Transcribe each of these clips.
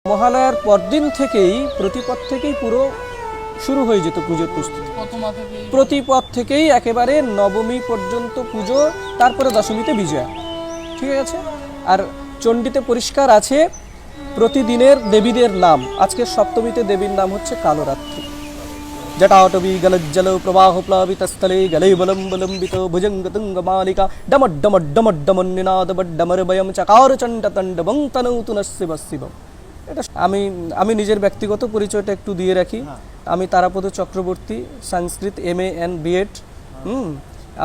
মহালয়ার পরদিন থেকেই প্রতিপদ থেকেই পুরো শুরু হয়ে যেত পুজোর প্রস্তুতি। প্রতিপদ থেকেই একেবারে নবমী পর্যন্ত পুজো, তারপরে দশমীতে বিজয়া। ঠিক আছে। আর চণ্ডীতে পরিষ্কার আছে প্রতিদিনের দেবীদের নাম। আজকে সপ্তমীতে দেবীর নাম হচ্ছে কালরাত্রি। জটাটবী গলজ্জল প্রবাহ প্লাবিতস্থলে গলে বলম বলম্বিত ভুজঙ্গতুঙ্গ মালিকা ডমট ডমট ডমট ডমন নিনাদ ডমর বয়ম চকার চণ্ড তণ্ডবং তনৌতু শিব শিবম। এটা আমি নিজের ব্যক্তিগত পরিচয়টা একটু দিয়ে রাখি। আমি তারাপদ চক্রবর্তী, সংস্কৃত MA and B.Ed।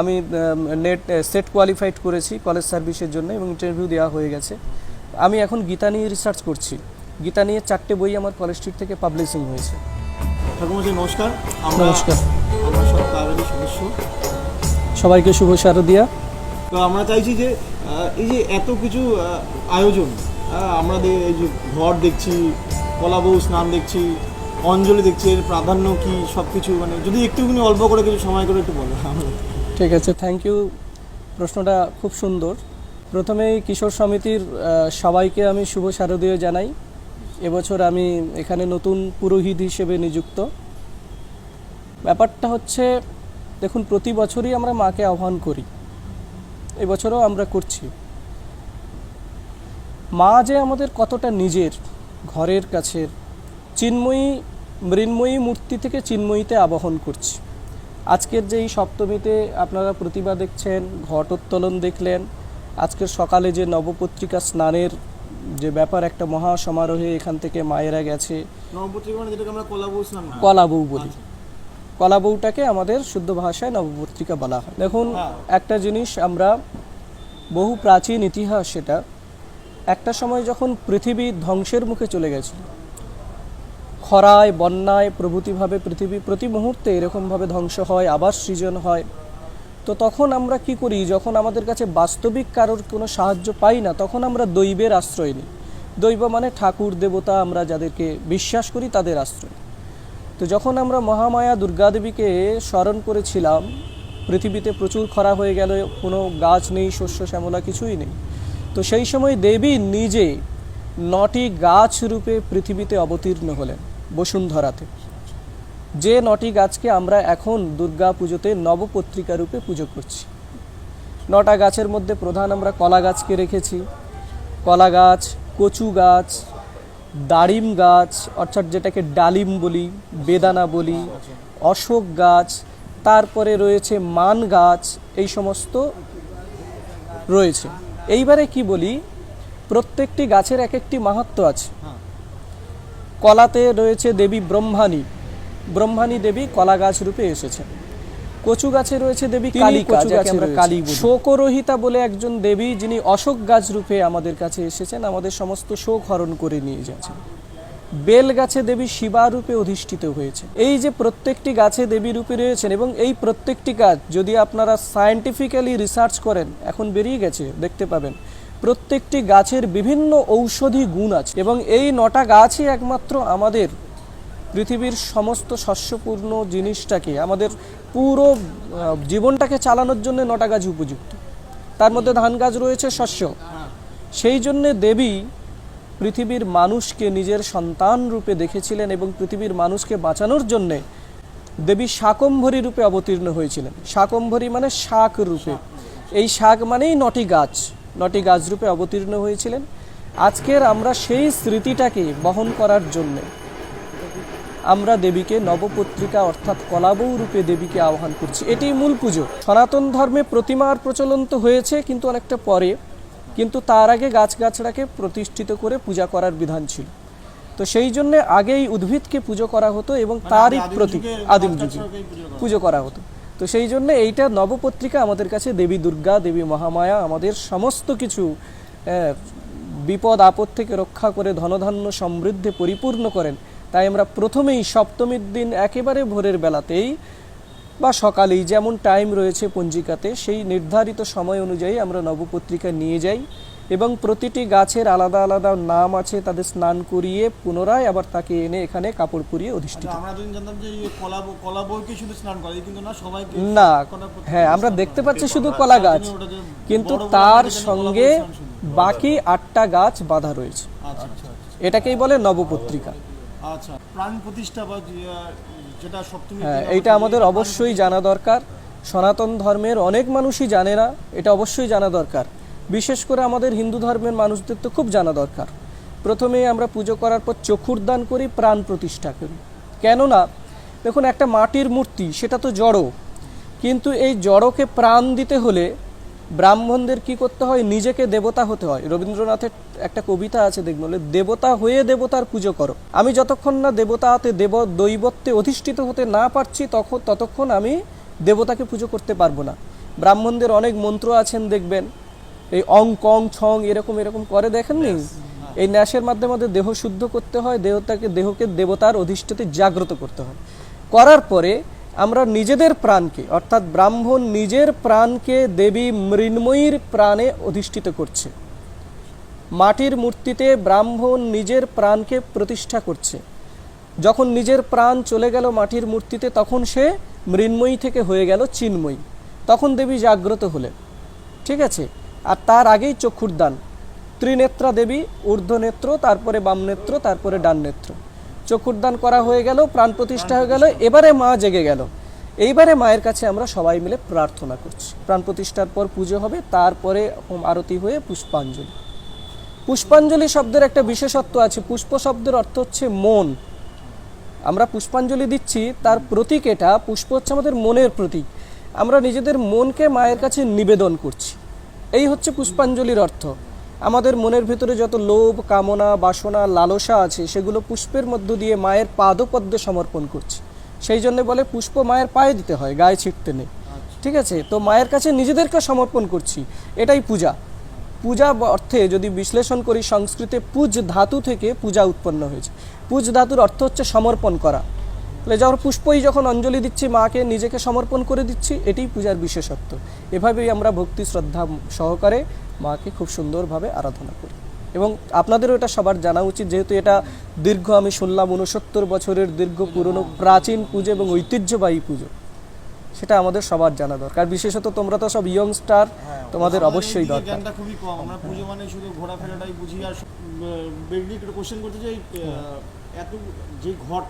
আমি নেট সেট কোয়ালিফাইড করেছি কলেজ সার্ভিসের জন্য এবং ইন্টারভিউ দেওয়া হয়ে গেছে। আমি এখন গীতা নিয়ে রিসার্চ করছি। গীতা নিয়ে 4টে বই আমার কলেজ স্ট্রিট থেকে পাবলিশিং হয়েছে। ঠাকুরমশাই নমস্কার। নমস্কার। আমরা সব ক্লাবেরই সদস্য। সবাইকে শুভ শারদিয়া। তো আমরা চাইছি যে এই যে এত কিছু আয়োজন, আমাদের এই যে ঘর দেখছি, কলাবউ স্নান দেখছি, অঞ্জলি দেখছি, এর প্রাধান্য কি সব কিছু মানে যদি একটুখানি অল্প করে কিছু সময় করে একটু বলো। ঠিক আছে, থ্যাংক ইউ। প্রশ্নটা খুব সুন্দর। প্রথমেই কিশোর সমিতির সবাইকে আমি শুভ শারদীয় জানাই। এবছর আমি এখানে নতুন পুরোহিত হিসেবে নিযুক্ত। ব্যাপারটা হচ্ছে, দেখুন, প্রতি বছরই আমরা মাকে আহ্বান করি, এবছরও আমরা করছি। মা যে আমাদের কতটা নিজের, ঘরের কাছের, চিন্ময়ী মৃন্ময়ী মূর্তি থেকে চিন্ময়ীতে আবাহন করছি। আজকের যে এই সপ্তমীতে আপনারা প্রতিমা দেখছেন, ঘটোত্তোলন দেখলেন, আজকের সকালে যে নবপত্রিকা স্নানের যে ব্যাপার, একটা মহা সমারোহে এখান থেকে মায়েরা গেছে। নবপত্রিকা মানে যেটাকে আমরা কলাবউ স্নান, কলাবউ বলি। কলাবউটাকে আমাদের শুদ্ধ ভাষায় নবপত্রিকা বলা হয়। দেখুন, একটা জিনিস আমরা বহু প্রাচীন ইতিহাস, সেটা একটা সময় যখন পৃথিবী ধ্বংসের মুখে চলে গেছিল, খরায় বন্যায় প্রভৃতিভাবে পৃথিবী প্রতি মুহূর্তে এরকমভাবে ধ্বংস হয়, আবার সৃজন হয়, তো তখন আমরা কি করি? যখন আমাদের কাছে বাস্তবিক কারোর কোনো সাহায্য পাই না, তখন আমরা দৈবের আশ্রয় নিই। দৈব মানে ঠাকুর দেবতা, আমরা যাদেরকে বিশ্বাস করি তাদের আশ্রয়। তো যখন আমরা মহামায়া দুর্গাদেবীকে স্মরণ করেছিলাম, পৃথিবীতে প্রচুর খরা হয়ে গেল, কোনো গাছ নেই, শস্য শ্যামলা কিছুই নেই। তো সেই সময় দেবী নিজে 9টি গাছ রূপে পৃথিবীতে অবতীর্ণ হলেন বসুন্ধরাতে। যে 9টি গাছকে আমরা এখন দুর্গা পুজোতে নবপত্রিকা রূপে পুজো করছি। 9টা গাছের মধ্যে প্রধান আমরা কলা গাছকে রেখেছি। কলা গাছ, কচু গাছ, দাড়িম গাছ অর্থাৎ যেটাকে ডালিম বলি, বেদানা বলি, অশোক গাছ, তারপরে রয়েছে মান গাছ, এই সমস্ত রয়েছে। এইবারে কি বলি, প্রত্যেকটি গাছের এক একটি মাহাত্ম্য আছে। কলাতে রয়েছে দেবী ব্রহ্মাণী, ব্রহ্মাণী দেবী কলা গাছ রূপে এসেছেন। কচু গাছে রয়েছে দেবী কালিকা, যাকে আমরা কালী বলি। শোকরহিতা বলে একজন দেবী, যিনি অশোক গাছ রূপে আমাদের কাছে এসেছেন, আমাদের সমস্ত শোক হরণ করে নিয়ে যাচ্ছেন। বেল গাছে দেবী শিবা রূপে অধিষ্ঠিত হয়েছে। এই যে প্রত্যেকটি গাছে দেবী রূপে রয়েছেন, এবং এই প্রত্যেকটি গাছ যদি আপনারা সায়েন্টিফিক্যালি রিসার্চ করেন, এখন বেরিয়ে গেছে, দেখতে পাবেন প্রত্যেকটি গাছের বিভিন্ন ঔষধি গুণ আছে। এবং এই 9টা গাছই একমাত্র আমাদের পৃথিবীর সমস্ত শস্যপূর্ণ জিনিসটাকে, আমাদের পুরো জীবনটাকে চালানোর জন্য 9টা গাছ উপযুক্ত। তার মধ্যে ধান গাছ রয়েছে, শস্য। সেই জন্যে দেবী পৃথিবীর মানুষকে নিজের সন্তান রূপে দেখেছিলেন এবং পৃথিবীর মানুষকে বাঁচানোর জন্যে দেবী শাকম্ভরী রূপে অবতীর্ণ হয়েছিলেন। শাকম্ভরী মানে শাক রূপে, এই শাক মানেই 9টি গাছ, 9টি গাছ রূপে অবতীর্ণ হয়েছিলেন। আজকের আমরা সেই স্মৃতিটাকে বহন করার জন্যে আমরা দেবীকে নবপত্রিকা অর্থাৎ কলাবউ রূপে দেবীকে আহ্বান করছি। এটি মূল পুজো। সনাতন ধর্মে প্রতিমার প্রচলন তো হয়েছে, কিন্তু অনেকটা পরে, কিন্তু তার আগে গাছগাছড়াকে প্রতিষ্ঠিত করে পূজা করার বিধান ছিল। তো সেই জন্য আগেই উদ্ভিদকে পুজো করা হতো এবং তারই প্রতীক আদিম যুগে পুজো করা হতো। তো সেই জন্য এইটা নবপত্রিকা আমাদের কাছে দেবী দুর্গা, দেবী মহামায়া আমাদের সমস্ত কিছু বিপদ আপদ থেকে রক্ষা করে ধনধান্য সমৃদ্ধে পরিপূর্ণ করেন। তাই আমরা প্রথমেই সপ্তমীর দিন একেবারে ভোরের বেলাতেই বা সকালেই, যেমন টাইম রয়েছে পঞ্জিকাতে, সেই নির্ধারিত সময় অনুযায়ী আমরা নবপত্রিকা নিয়ে যাই এবং প্রতিটি গাছের আলাদা আলাদা নাম আছে, তাদের স্নান করিয়ে পুনরায় আবার তাকে এনে এখানে কাপড় পরিয়ে অধিষ্ঠিত। আমরা জানতাম যে কলাবউকে শুধু স্নান করে, কিন্তু না, সবাইকে না। হ্যাঁ, আমরা দেখতে পাচ্ছি শুধু কলা গাছ, কিন্তু তার সঙ্গে বাকি 8টা গাছ বাঁধা রয়েছে। এটাকেই বলে নবপত্রিকা। আচ্ছা, প্রাণ প্রতিষ্ঠা বা যেটা সপ্তমী, হ্যাঁ, এইটা আমাদের অবশ্যই জানা দরকার। সনাতন ধর্মের অনেক মানুষই জানে না, এটা অবশ্যই জানা দরকার। বিশেষ করে আমাদের হিন্দু ধর্মের মানুষদের তো খুব জানা দরকার। প্রথমে আমরা পুজো করার পর চক্ষুর দান করি, প্রাণ প্রতিষ্ঠা করি। কেননা দেখুন, একটা মাটির মূর্তি সেটা তো জড়, কিন্তু এই জড়কে প্রাণ দিতে হলে ব্রাহ্মণদের কি করতে হয়, নিজেকে দেবতা হতে হয়। রবীন্দ্রনাথের একটা কবিতা আছে, দেখবেন, দেবতা হয়ে দেবতার পুজো করো। আমি যতক্ষণ না দেবতাতে দৈবত্বে অধিষ্ঠিত হতে না পারছি ততক্ষণ আমি দেবতাকে পুজো করতে পারবো না। ব্রাহ্মণদের অনেক মন্ত্র আছেন, দেখবেন এই অং কং ছং এরকম এরকম করে, দেখেননি? এই ন্যাসের মাধ্যমে দেহ শুদ্ধ করতে হয়, দেহকে দেবতার অধিষ্ঠিতে জাগ্রত করতে হয়। করার পরে আমরা নিজেদের প্রাণকে, অর্থাৎ ব্রাহ্মণ নিজের প্রাণকে দেবী মৃন্ময়ীর প্রাণে অধিষ্ঠিত করছে। মাটির মূর্তিতে ব্রাহ্মণ নিজের প্রাণকে প্রতিষ্ঠা করছে। যখন নিজের প্রাণ চলে গেল মাটির মূর্তিতে, তখন সে মৃন্ময়ী থেকে হয়ে গেল চিন্ময়ী, তখন দেবী জাগ্রত হলেন। ঠিক আছে? আর তার আগেই চক্ষুর দান। ত্রিনেত্রা দেবী, ঊর্ধ্ব নেত্র, তারপরে বাম নেত্র, তারপরে ডান নেত্র। চক্ষুর দান করা হয়ে গেল, প্রাণ প্রতিষ্ঠা হয়ে গেল, এবারে মা জেগে গেল। এইবারে মায়ের কাছে আমরা সবাই মিলে প্রার্থনা করছি। প্রাণ প্রতিষ্ঠার পর পুজো হবে, তারপরে আরতি হয়ে পুষ্পাঞ্জলি। পুষ্পাঞ্জলি শব্দের একটা বিশেষত্ব আছে। পুষ্প শব্দের অর্থ হচ্ছে মন। আমরা পুষ্পাঞ্জলি দিচ্ছি, তার প্রতীক এটা। পুষ্প হচ্ছে আমাদের মনের প্রতীক। আমরা নিজেদের মনকে মায়ের কাছে নিবেদন করছি, এই হচ্ছে পুষ্পাঞ্জলির অর্থ। আমাদের মনের ভিতরে যত লোভ, কামনা, বাসনা, লালসা আছে, সেগুলো পুষ্পের মধ্য দিয়ে মায়ের পাদপদ্মে সমর্পণ করছি। সেই জন্য বলে পুষ্প মায়ের পায়ে দিতে হয়, গায়ে ছিটতে নেই। ঠিক আছে? তো মায়ের কাছে নিজেদেরকে সমর্পণ করছি, এটাই পূজা। পূজা অর্থে যদি বিশ্লেষণ করি, সংস্কৃতে পূজ ধাতু থেকে পূজা উৎপন্ন হয়েছে। পূজ ধাতুর অর্থ হচ্ছে সমর্পণ করা। তাহলে যখন পুষ্পই যখন অঞ্জলি দিচ্ছি, মাকে নিজেকে সমর্পণ করে দিচ্ছি, এটাই পূজার বিশেষত্ব। এভাবেই আমরা ভক্তি শ্রদ্ধা সহকারে মাকে খুব সুন্দরভাবে আরাধনা করি। এবং আপনাদেরও এটা সবার জানা উচিত, যেহেতু এটা দীর্ঘ, আমি শুনলাম 69 বছরের দীর্ঘ পুরনো প্রাচীন পুজো এবং ঐতিহ্যবাহী পুজো, সেটা আমাদের সবার জানা দরকার। বিশেষত তোমরা তো সব ইয়ং স্টার, তোমাদের অবশ্যই দরকার। জ্ঞানটা খুবই কম। আমরা পুজো মানে শুধু ঘোরাফেরাটাই বুঝি। আর বেগলি একটু কোশ্চেন করতে চাই, এত যে ঘট,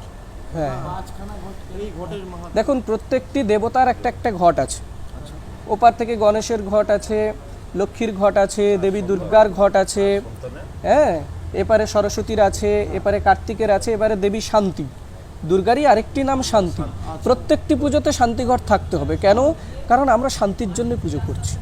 হ্যাঁ, পাঁচখানা ঘট, এই ঘটের মাহাত্ম্য। দেখুন, প্রত্যেকটি দেবতার একটা একটা ঘট আছে। ওপার থেকে গণেশের ঘট আছে, লক্ষ্মীর ঘট আছে, দেবী দুর্গার ঘট আছে, হ্যাঁ, এপারে সরস্বতীর আছে, এপারে কার্তিকের আছে, এবারে দেবী শান্তি। দুর্গারই আরেকটি নাম শান্তি। প্রত্যেকটি পুজোতে শান্তিঘর থাকতে হবে। কেন? কারণ আমরা শান্তির জন্য পুজো করছি।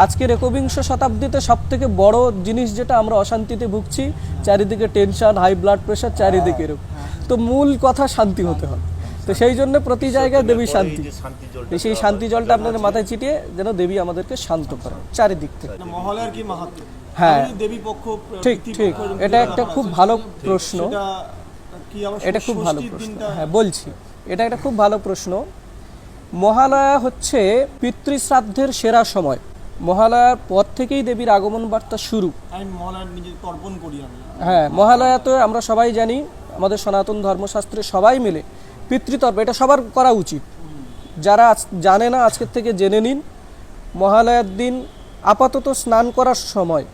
আজকের 21 শতাব্দীতে সব থেকে বড় জিনিস যেটা, আমরা অশান্তিতে ভুগছি, চারিদিকে টেনশন, হাই ব্লাড প্রেশার, চারিদিকে এরকম। তো মূল কথা শান্তি হতে হবে। তো সেই জন্য প্রতি জায়গায় দেবী শান্তি, সেই শান্তি জলটা আপনাদের মাথায় ছিটিয়ে যেন দেবী আমাদেরকে শান্ত করে চারিদিক থেকে। মহালয়ার কি মাহাত্ম্য? হ্যাঁ, দেবী পক্ষ, ঠিক ঠিক, এটা একটা খুব ভালো প্রশ্ন। এটা খুব ভালো প্রশ্ন, হ্যাঁ বলছি। এটা একটা খুব ভালো প্রশ্ন। মহালয়া হচ্ছে পিতৃশ্রাদ্ধের সেরা সময়। মহালয়ার পর থেকেই দেবীর আগমন বার্তা শুরু। আমি মহালয়ার নিজে তর্পণ করি আমি। হ্যাঁ, মহালয়া তো আমরা সবাই জানি, আমাদের সনাতন ধর্মশাস্ত্রে সবাই মিলে পিতৃতর্প, এটা সবার করা উচিত। যারা জানে না, আজকের থেকে জেনে নিন। মহালয়ার দিন আপাতত স্নান করার সময়,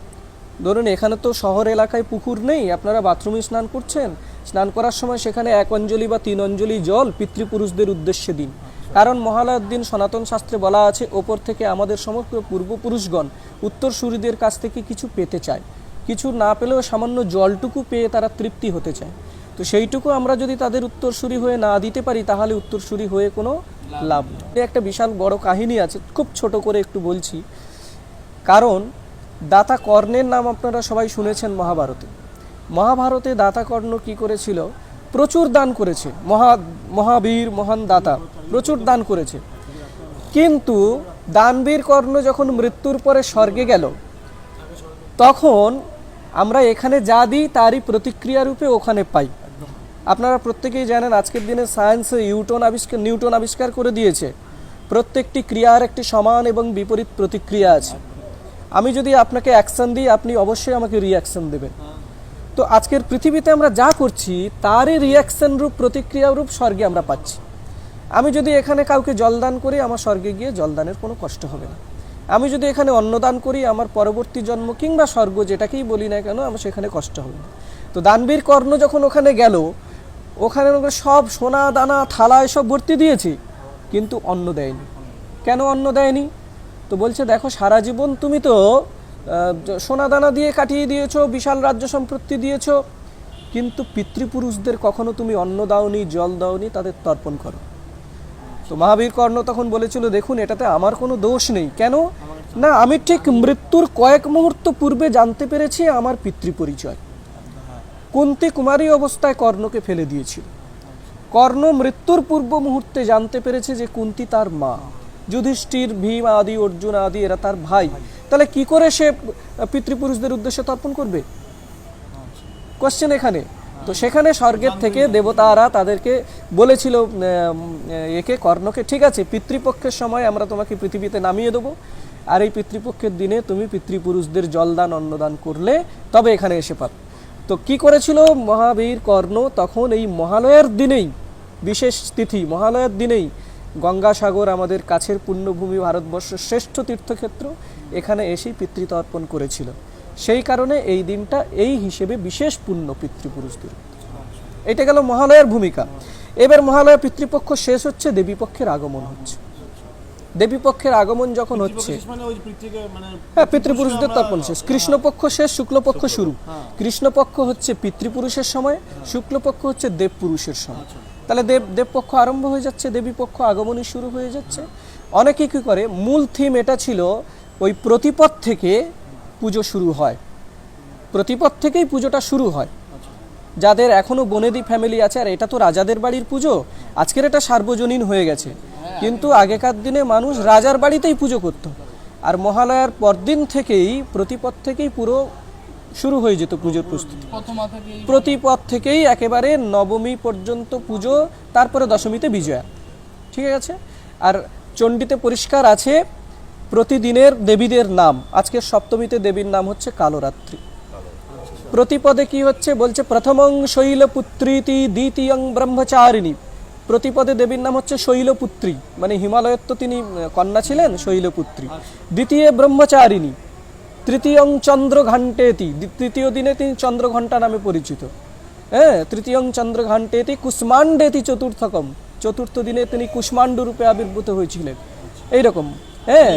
ধরুন এখানে তো শহর এলাকায় পুকুর নেই, আপনারা বাথরুমে স্নান করছেন, স্নান করার সময় সেখানে 1 অঞ্জলি বা 3 অঞ্জলি জল পিতৃপুরুষদের উদ্দেশ্যে দিন। কারণ মহালয়ার দিন সনাতন শাস্ত্রে বলা আছে, ওপর থেকে আমাদের সমস্ত পূর্বপুরুষগণ উত্তরসূরিদের কাছ থেকে কিছু পেতে চায়। কিছু না পেলেও সামান্য জলটুকু পেয়ে তারা তৃপ্তি হতে চায়। তো সেইটুকু আমরা যদি তাদের উত্তরসূরি হয়ে না দিতে পারি, তাহলে উত্তরসূরি হয়ে কোনো লাভ নেই। একটা বিশাল বড় কাহিনী আছে, খুব ছোট করে একটু বলছি। কারণ দাতা কর্ণের নাম আপনারা সবাই শুনেছেন মহাভারতে। মহাভারতে দাতা কর্ণ কি করেছিল? প্রচুর দান করেছে। মহাবীর, মহান দাতা, প্রচুর দান করেছে। কিন্তু দানবীর কর্ণ যখন মৃত্যুর পরে স্বর্গে গেল, তখন আমরা এখানে যা দিই তারই প্রতিক্রিয়া রূপে ওখানে পাই। আপনারা প্রত্যেকেই জানেন, আজকের দিনে সায়েন্সে নিউটন আবিষ্কার করে দিয়েছে, প্রত্যেকটি ক্রিয়ার একটি সমান এবং বিপরীত প্রতিক্রিয়া আছে। আমি যদি আপনাকে অ্যাকশন দিই, আপনি অবশ্যই আমাকে রিঅ্যাকশন দেবেন। তো আজকের পৃথিবীতে আমরা যা করছি তারই রিঅ্যাকশন রূপ, প্রতিক্রিয়া রূপ স্বর্গে আমরা পাচ্ছি। আমি যদি এখানে কাউকে জলদান করি, আমার স্বর্গে গিয়ে জলদানের কোনো কষ্ট হবে না। আমি যদি এখানে অন্নদান করি, আমার পরবর্তী জন্ম কিংবা স্বর্গ যেটাকেই বলি না কেন, আমার সেখানে কষ্ট হবে না। তো দানবীর কর্ণ যখন ওখানে গেল, ওখানে সব সোনা দানা থালা এসব ভর্তি দিয়েছে, কিন্তু অন্ন দেয়নি। কেন অন্ন দেয়নি? তো বলছে দেখো সারা জীবন তুমি তো সোনা দানা দিয়ে কাটিয়ে দিয়েছো, বিশাল রাজ্য সম্পত্তি দিয়েছো, কিন্তু পিতৃপুরুষদের কখনো তুমি অন্ন দাওনি, জল দাওনি, তাদের তর্পণ করো। তো মহাবীর কর্ণ তখন বলেছিল দেখুন এটাতে আমার কোনো দোষ নেই। কেন না, আমি ঠিক মৃত্যুর কয়েক মুহূর্ত পূর্বে জানতে পেরেছি আমার পিতৃপরিচয়। কুন্তী কুমারী অবস্থায় কর্ণকে ফেলে দিয়েছিল। কর্ণ মৃত্যুর পূর্ব মুহূর্তে জানতে পেরেছে যে কুন্তী তার মা, যুধিষ্ঠির, ভীম আদি, অর্জুন আদি এরা তার ভাই। তাহলে কি করে সে পিতৃপুরুষদের উদ্দেশ্যে তর্পণ করবে? কোশ্চেন এখানে। তো সেখানে স্বর্গের থেকে দেবতারা তাদেরকে বলেছিল একে কর্ণকে, ঠিক আছে পিতৃপক্ষের সময় আমরা তোমাকে পৃথিবীতে নামিয়ে দেবো, আর এই পিতৃপক্ষের দিনে তুমি পিতৃপুরুষদের জলদান অন্নদান করলে তবে এখানে এসে পাবে। তো কি করেছিল মহাবীর কর্ণ? তখন এই মহালয়ার দিনেই, বিশেষ তিথি মহালয়ার দিনেই, গঙ্গাসাগর আমাদের কাছের পুণ্যভূমি, ভারতবর্ষের শ্রেষ্ঠ তীর্থক্ষেত্র, এখানে এসেই পিতৃতর্পণ করেছিল। সেই কারণে এই দিনটা এই হিসেবে বিশেষ পুণ্য পিতৃপুরুষদের। এটা গেল মহালয়ার ভূমিকা। এবার মহালয়া পিতৃপক্ষ শেষ হচ্ছে, দেবীপক্ষের আগমন হচ্ছে। দেবীপক্ষের আগমন যখন হচ্ছে, হ্যাঁ পিতৃপুরুষদের তর্পণ শেষ। কৃষ্ণপক্ষ শেষ, শুক্লপক্ষ শুরু। কৃষ্ণপক্ষ হচ্ছে পিতৃপুরুষের সময়, শুক্লপক্ষ হচ্ছে দেবপুরুষের সময়। তাহলে দেবপক্ষ আরম্ভ হয়ে যাচ্ছে, দেবীপক্ষ আগমনই শুরু হয়ে যাচ্ছে। অনেকে কি করে, মূল থিম এটা ছিল ওই প্রতিপদ থেকে পুজো শুরু হয়, প্রতিপদ থেকেই পুজোটা শুরু হয়। যাদের এখনো বনেদি ফ্যামিলি আছে, আর এটা তো রাজাদের বাড়ির পুজো, আজকের এটা সার্বজনীন হয়ে গেছে, কিন্তু আগেকার দিনে মানুষ রাজার বাড়িতেই পুজো করত। আর মহালয়ার পরদিন থেকেই, প্রতিপদ থেকেই পুরো শুরু হয়ে যেত পুজোর প্রস্তুতি। প্রতিপদ থেকেই একেবারে নবমী পর্যন্ত পুজো, তারপরে দশমীতে বিজয়া। ঠিক আছে। আর চণ্ডীতে পরিষ্কার আছে প্রতিদিনের দেবীদের নাম। আজকের সপ্তমীতে দেবীর নাম হচ্ছে কালরাত্রি। প্রতিপদে কি হচ্ছে বলছে, প্রথমং শৈলপুত্রীতি, দ্বিতীয়ং ব্রহ্মচারিণী। প্রতিপদে দেবীর নাম হচ্ছে শৈলপুত্রী, মানে হিমালয়ের তো তিনি কন্যা ছিলেন, শৈলপুত্রী। দ্বিতীয় ব্রহ্মচারিণী, তৃতীয়ং চন্দ্রঘণ্টেতি, তৃতীয় দিনে তিনি চন্দ্রঘণ্টা নামে পরিচিত। হ্যাঁ, তৃতীয়ং চন্দ্রঘণ্টেতি কুষ্মাণ্ডেতি চতুর্থকম, চতুর্থ দিনে তিনি কুষ্মাণ্ড রূপে আবির্ভূত হয়েছিলেন। এইরকম হ্যাঁ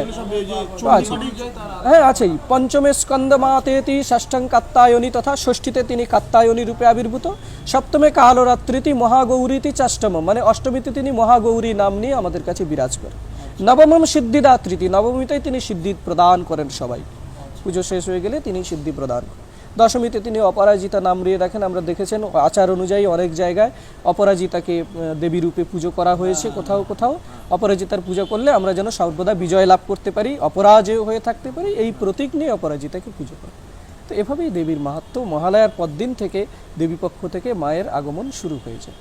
হ্যাঁ আছেই। পঞ্চমে স্কন্দমাতেতি, ষষ্ঠং কাত্তায়নী, তথা ষষ্ঠীতে তিনি কাত্তায়নী রূপে আবির্ভূত। সপ্তমে কালরাত্রিতি, মহাগৌরীতি চাষ্টম, মানে অষ্টমীতে তিনি মহাগৌরী নাম নিয়ে আমাদের কাছে বিরাজ করেন। নবমম সিদ্ধিদাত্রীতি, নবমীতেই তিনি সিদ্ধি প্রদান করেন সবাই, পুজো শেষ হয়ে গেলে তিনি সিদ্ধি প্রদান করেন। দশমীতে তিনি অপরাজিতা নাম নিয়ে রাখেন। আমরা দেখেছেন আচার অনুযায়ী অনেক জায়গায় অপরাজিতাকে দেবী রূপে পুজো করা হয়েছে। কোথাও কোথাও অপরাজিতার পূজা করলে আমরা যেন সর্বদা বিজয় লাভ করতে পারি, অপরাজেয় হয়ে থাকতে পারি, এই প্রতীক নিয়ে অপরাজিতাকে পুজো করে। তো এভাবেই দেবীর মাহাত্ম্য। মহালয়ার পরদিন থেকে দেবীপক্ষ থেকে মায়ের আগমন শুরু হয়ে যায়।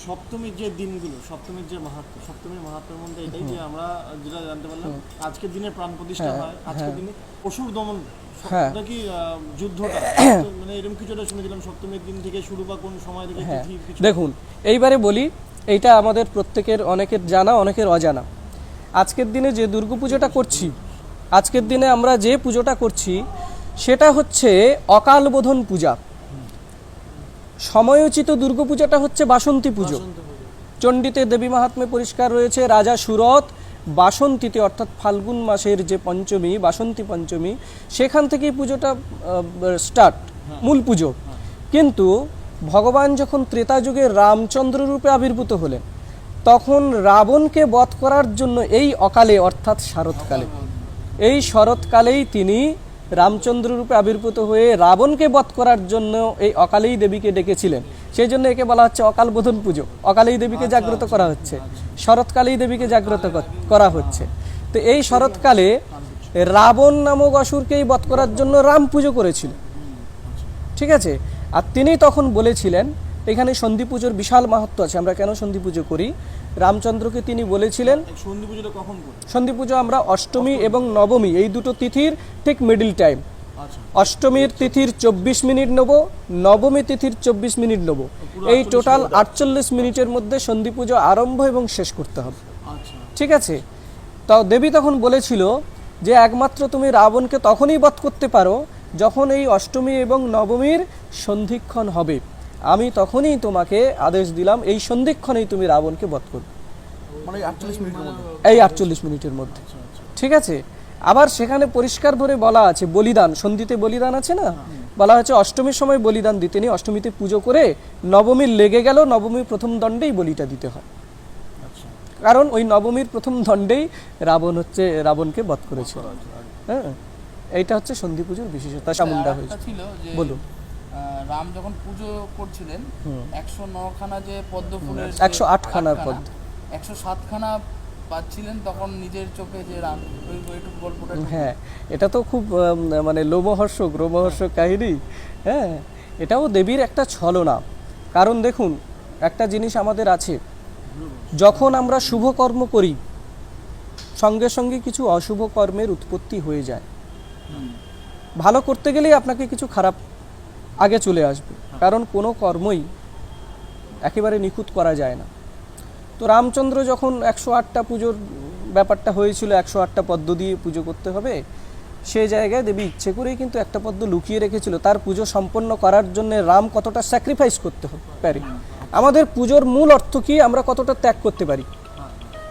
সপ্তমীর যে দিনগুলো, সপ্তমীর যে মাহাত্ম্য, সপ্তমীর মাহাত্ম্যের মধ্যে এটাই যে আমরা যেটা জানতে পারলাম, আজকের দিনে প্রাণ প্রতিষ্ঠা হয়, আজকের দিনে অসুর দমন, নাকি যুদ্ধটা, মানে এরকম কিছুটা শুনেছিলাম সপ্তমীর দিন থেকে শুরু, বা কোন সময় থেকে? দেখুন এইবারে বলি, এইটা আমাদের প্রত্যেকের, অনেকের জানা অনেকের অজানা। আজকের দিনে যে দুর্গাপুজোটা করছি, আজকের দিনে আমরা যে পুজোটা করছি সেটা হচ্ছে অকাল বোধন পূজা। সময়োচিত দুর্গাপূজাটা হচ্ছে বাসন্তী পুজো। চণ্ডীতে দেবী মাহাত্ম্যে পরিষ্কার রয়েছে, রাজা সুরত বাসন্তীতে, অর্থাৎ ফাল্গুন মাসের যে পঞ্চমী, বাসন্তী পঞ্চমী, সেখান থেকেই পুজোটা স্টার্ট, মূল পুজো। কিন্তু ভগবান যখন ত্রেতা যুগে রামচন্দ্র রূপে আবির্ভূত হলেন, তখন রাবণকে বধ করার জন্য এই অকালে, অর্থাৎ শরৎকালে, এই শরৎকালেই তিনি রামচন্দ্র রূপে আবির্ভূত হয়ে রাবণকে বধ করার জন্য এই অকালেই দেবীকে ডেকেছিলেন। সেই জন্য একে বলা হচ্ছে অকাল বোধন পুজো। অকালেই দেবীকে জাগ্রত করা হচ্ছে, শরৎকালেই দেবীকে জাগ্রত করা হচ্ছে। তো এই শরৎকালে রাবণ নামক অসুরকেই বধ করার জন্য রাম পুজো করেছিল। ঠিক আছে। আর তিনি তখন বলেছিলেন, এখানে সন্ধি পুজোর বিশাল মাহাত্ম্য আছে। আমরা কেন সন্ধি পুজো করি? রামচন্দ্রকে তিনি বলেছিলেন, সন্ধি পুজো আমরা অষ্টমী এবং নবমী এই দুটো তিথির ঠিক মিডল টাইম, অষ্টমীর তিথির 24 মিনিট নেব, নবমী তিথির 24 মিনিট নেব, এই টোটাল 48 মিনিটের মধ্যে সন্ধি পুজো আরম্ভ এবং শেষ করতে হবে। ঠিক আছে। তাও দেবী তখন বলেছিল যে একমাত্র তুমি রাবণকে তখনই বধ করতে পারো যখন এই অষ্টমী এবং নবমীর সন্ধিক্ষণ হবে আমি তখনই তোমাকে আদেশ দিলাম এই সন্ধিক্ষণেই তুমি রাবণকে বধ করবে, মানে 48 মিনিটের মধ্যে। এই 48 মিনিটের মধ্যে। ঠিক আছে, আবার সেখানে পরিষ্কার করে বলা আছে বলিদান, সন্ধিতে বলিদান আছে না, বলা হয়েছে অষ্টমীর সময় বলিদান দিতে নেই, অষ্টমীতে পুজো করে নবমীর লেগে গেল, নবমীর প্রথম দণ্ডেই বলিটা দিতে হয়, কারণ ওই নবমীর প্রথম দণ্ডেই রাবণকে বধ করেছিল। হ্যাঁ, এইটা হচ্ছে সন্ধি পুজোর বিশেষতা। চামুন্ডা হয়েছে ছিল যে বলুন। রাম যখন পুজো করছিলেন 109 খানা যে পদ্ম ফুলের 108 খানা পদ্ম, 107 খানা পাচ্ছিলেন তখন নিজের চোখে যে রাম ওইটুকু গল্পটা একটু- হ্যাঁ এটা তো খুব মানে রোমহর্ষক কাহিনী। হ্যাঁ, এটাও দেবীর একটা ছলনা। কারণ দেখুন একটা জিনিস আমাদের আছে, যখন আমরা শুভ কর্ম করি সঙ্গে সঙ্গে কিছু অশুভ কর্মের উৎপত্তি হয়ে যায়। ভালো করতে গেলেই আপনাকে কিছু খারাপ আগে চলে আসবে, কারণ কোনো কর্মই একেবারে নিখুঁত করা যায় না। তো রামচন্দ্র যখন 108টা পুজোর ব্যাপারটা হয়েছিল, 108টা পদ্ম দিয়ে পুজো করতে হবে, সেই জায়গায় দেবী ইচ্ছে করেই কিন্তু একটা পদ্ম লুকিয়ে রেখেছিল তার পুজো সম্পন্ন করার জন্য রাম কতটা স্যাক্রিফাইস করতে পারে। আমাদের পুজোর মূল অর্থ কি, আমরা কতটা ত্যাগ করতে পারি,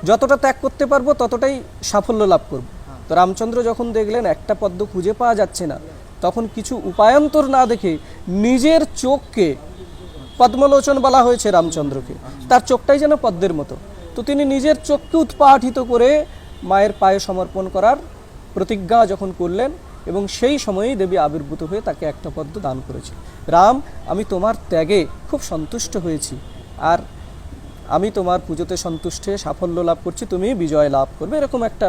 যতটা ত্যাগ করতে পারবো ততটাই সাফল্য লাভ করব। তো রামচন্দ্র যখন দেখলেন একটা পদ্ম খুঁজে পাওয়া যাচ্ছে না, তখন কিছু উপায়ান্তর না দেখে নিজের চোখকে, পদ্মলোচন বলা হয়েছে রামচন্দ্রকে, তার চোখটাই যেন পদ্মের মতো, তো তিনি নিজের চোখকে উৎপাটিত করে মায়ের পায়ে সমর্পণ করার প্রতিজ্ঞা যখন করলেন, এবং সেই সময়েই দেবী আবির্ভূত হয়ে তাকে একটা পদ্ম দান করেছে। রাম, আমি তোমার ত্যাগে খুব সন্তুষ্ট হয়েছি, আর আমি তোমার পুজোতে সন্তুষ্ট হয়ে সাফল্য লাভ করছি, তুমি বিজয় লাভ করবে, এরকম একটা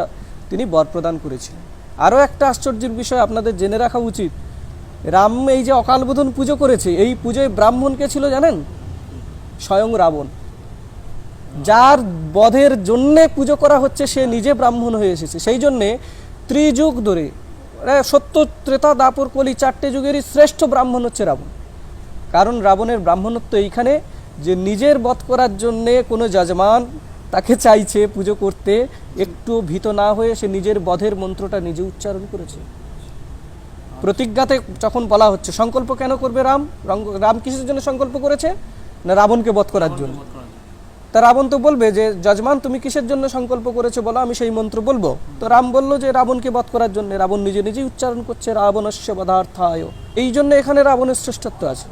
তিনি বর প্রদান করেছিলেন। আরও একটা আশ্চর্যের বিষয় আপনাদের জেনে রাখা উচিত, রাম এই যে অকালবোধন পুজো করেছে, এই পুজোয় ব্রাহ্মণ কে ছিল জানেন? স্বয়ং রাবণ। যার বধের জন্যে পুজো করা হচ্ছে সে নিজে ব্রাহ্মণ হয়ে এসেছে। সেই জন্যে ত্রিযুগ ধরে সত্য, ত্রেতা, দাপর, কলি 4টে যুগেরই শ্রেষ্ঠ ব্রাহ্মণ হচ্ছে রাবণ। কারণ রাবণের ব্রাহ্মণত্ব এইখানে যে নিজের বধ করার জন্যে কোনো যজমান তাকে চাইছে পুজো করতে, একটু ভীত না হয়ে সে নিজের বধের মন্ত্রটা নিজে উচ্চারণ করেছে। প্রতিজ্ঞাতে যখন বলা হচ্ছে সংকল্প কেন করবে রাম কিসের জন্য সংকল্প করেছে না রাবণকে বধ করার জন্য। তা রাবণ তো বলবে যে যজমান তুমি কিসের জন্য সংকল্প করেছো বলো, আমি সেই মন্ত্র বলবো। তো রাম বলল যে রাবণকে বধ করার জন্য। রাবণ নিজে নিজেই উচ্চারণ করছে রাবণস্য বধার্থায়, এই জন্য এখানে রাবণের শ্রেষ্ঠত্ব আছে।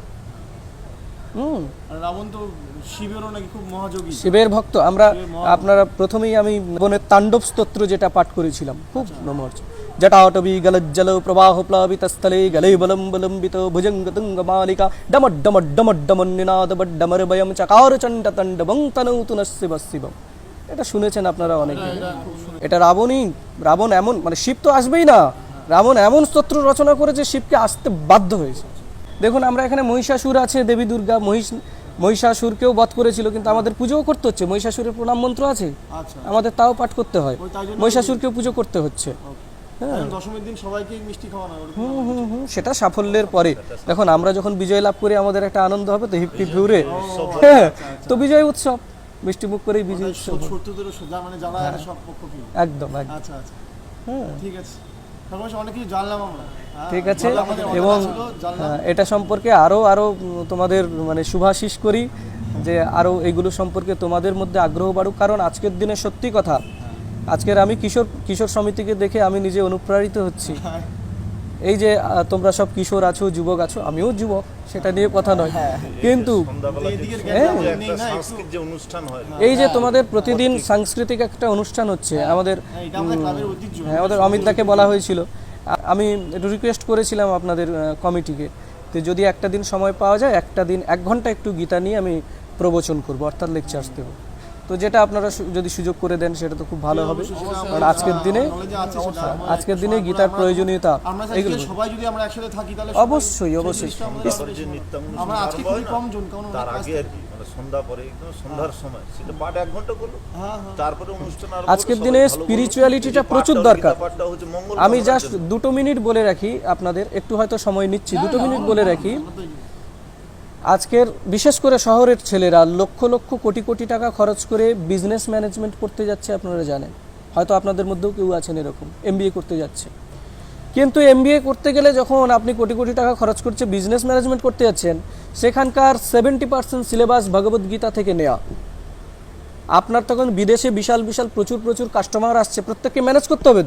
আর রাবণ তো শিবেরও নাকি খুব মহাযোগী, শিবের ভক্ত। আপনারা প্রথমেই আমি বনের তাণ্ডব স্তোত্র যেটা পাঠ করেছিলাম, খুব নমর্চ জটাটবি গলজ্জল প্রবাহ প্লাবিতস্থলে গলে বলম বলম্বিত ভুজঙ্গ তুঙ্গ মালিকা ডমট ডমট ডমট ডমন নিনাদ বড্ডমর বয়ম চকার চণ্ড তণ্ডবং তনৌতু শিব শিবম। এটা শুনেছেন আপনারা অনেকে। এটা রাবণ এমন, মানে শিব তো আসবেই না, রাবণ এমন স্তোত্র রচনা করেছে শিবকে আসতে বাধ্য হয়েছে। দেখুন আমরা এখানে মহিষাসুর আছে, দেবী দুর্গা, মহিষাসুরকেও বধ করেছিল, কিন্তু আমাদের পুজোও করতে হচ্ছে। মহিষাসুরের প্রণাম মন্ত্র আছে, আচ্ছা, আমাদের তাও পাঠ করতে হয়। তাই জন্য মহিষাসুরকেও পুজো করতে হচ্ছে। দশমীর দিন সবাইকে মিষ্টি খাওয়ানো হয়। সেটা সাফল্যের পরে। দেখুন আমরা যখন বিজয় লাভ করি আমাদের একটা আনন্দ হবে তো, হিপটি ঘুরে, হ্যাঁ, তো বিজয় উৎসব, মিষ্টি মুখ করেই বিজয় উৎসব। শত্রুদেরও মানে যারা এরা সব পক্ষ কি। একদম একদম। আচ্ছা আচ্ছা, হ্যাঁ ঠিক আছে, অনেক কিছু জানলাম আমরা। ঠিক আছে, আমাদের অনেক এবং ছিল, জানলাম। এটা সম্পর্কে আরো তোমাদের মানে শুভাশিস করি যে আরো এগুলো সম্পর্কে তোমাদের মধ্যে আগ্রহ বাড়ুক। কারণ আজকের দিনে সত্যি কথা, আজকের আমি কিশোর সমিতিকে দেখে আমি নিজে অনুপ্রাণিত হচ্ছি। এই যে তোমরা সব কিশোর আছো, যুবক আছো, আমিও যুবক, সেটা নিয়ে কথা নয়, কিন্তু এই যে তোমাদের প্রতিদিন সাংস্কৃতিক একটা অনুষ্ঠান হচ্ছে আমাদের, হ্যাঁ, আমাদের অমিতদাকে বলা হয়েছিল, আমি একটু রিকোয়েস্ট করেছিলাম আপনাদের কমিটিকে, তো যদি একটা দিন সময় পাওয়া যায়, একটা দিন 1 ঘন্টা একটু গীতা নিয়ে আমি প্রবচন করব, অর্থাৎ লেকচার্স দেবো। তো যেটা আপনারা যদি সুযোগ করে দেন সেটা তো খুব ভালো হবে। কারণ আজকের দিনে গীতার প্রয়োজনীয়তা এগুলো সবাই যদি আমরা একসাথে থাকি তাহলে অবশ্যই আমরা আজকে খুবই কম জন, কারণ তার আগে আর কি, মানে সন্ধ্যা পরে একদম সন্ধ্যার সময় সেটা পাঠ 1 ঘন্টা করলো, তারপরে অনুষ্ঠান আরম্ভ। আজকের দিনে স্পিরিচুয়ালিটিটা প্রচুর দরকার। আমি জাস্ট 2 মিনিট বলে রাখি আপনাদের, একটু হয়তো সময় নিচ্ছি, 2 মিনিট বলে রাখি। আজকের বিশেষ করে শহরের ছেলেরা লক্ষ লক্ষ কোটি কোটি টাকা খরচ করে বিজনেস ম্যানেজমেন্ট করতে যাচ্ছে, আপনারা জানেন, হয়তো আপনাদের মধ্যেও কেউ আছেন এরকম, MBA করতে যাচ্ছে। কিন্তু এমবিএ করতে গেলে যখন আপনি কোটি কোটি টাকা খরচ করছে বিজনেস ম্যানেজমেন্ট করতে যাচ্ছেন, সেখানকার 70% সিলেবাস ভগবদ্গীতা থেকে নেওয়া। আপনার তখন বিদেশে বিশাল বিশাল প্রচুর প্রচুর কাস্টমার আসছে, প্রত্যেককে ম্যানেজ করতে হবে।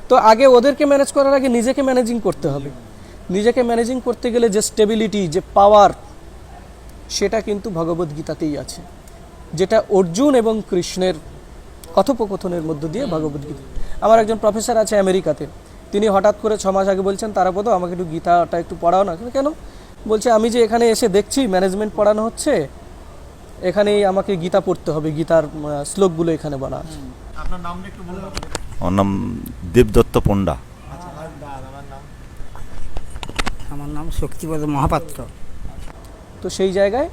তো আগে ওদেরকে ম্যানেজ করার আগে নিজেকে ম্যানেজিং করতে হবে। নিজেকে ম্যানেজিং করতে গেলে যে স্টেবিলিটি, যে পাওয়ার, সেটা কিন্তু ভগবদ্গীতাতেই আছে, যেটা অর্জুন এবং কৃষ্ণের কথোপকথনের মধ্য দিয়ে ভগবদ্গীতা। আমার একজন প্রফেসর আছে আমেরিকাতে, তিনি হঠাৎ করে 6 মাস আগে বলছেন, তারাপদ আমাকে একটু গীতাটা একটু পড়াও না। কেন? বলছে আমি যে এখানে এসে দেখছি ম্যানেজমেন্ট পড়ানো হচ্ছে, এখানেই আমাকে গীতা পড়তে হবে, গীতার শ্লোকগুলো এখানে বলা আছে। আপনার নামটা একটু বলুন। আমার নাম দেবদত্ত পণ্ডা। আচ্ছা, আর আমার নাম? আমার নাম শক্তিপদ মহাপাত্র। তো সেই জায়গায়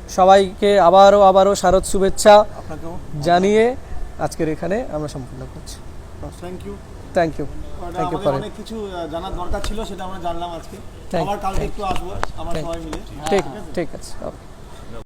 সবাইকে আবারও শারদ শুভেচ্ছা আপনাকেও জানিয়ে আজকের এখানে আমরা সম্পূর্ণ করছি। Thank you. থ্যাংক ইউ আমাদের ফর অনেক কিছু জানার দরকার ছিল, সেটা আমরা জানলাম আজকে। Thank- আবার কালকে একটু আসবো আমরা সবাই মিলে। ঠিক ঠিক আছে, ওকে।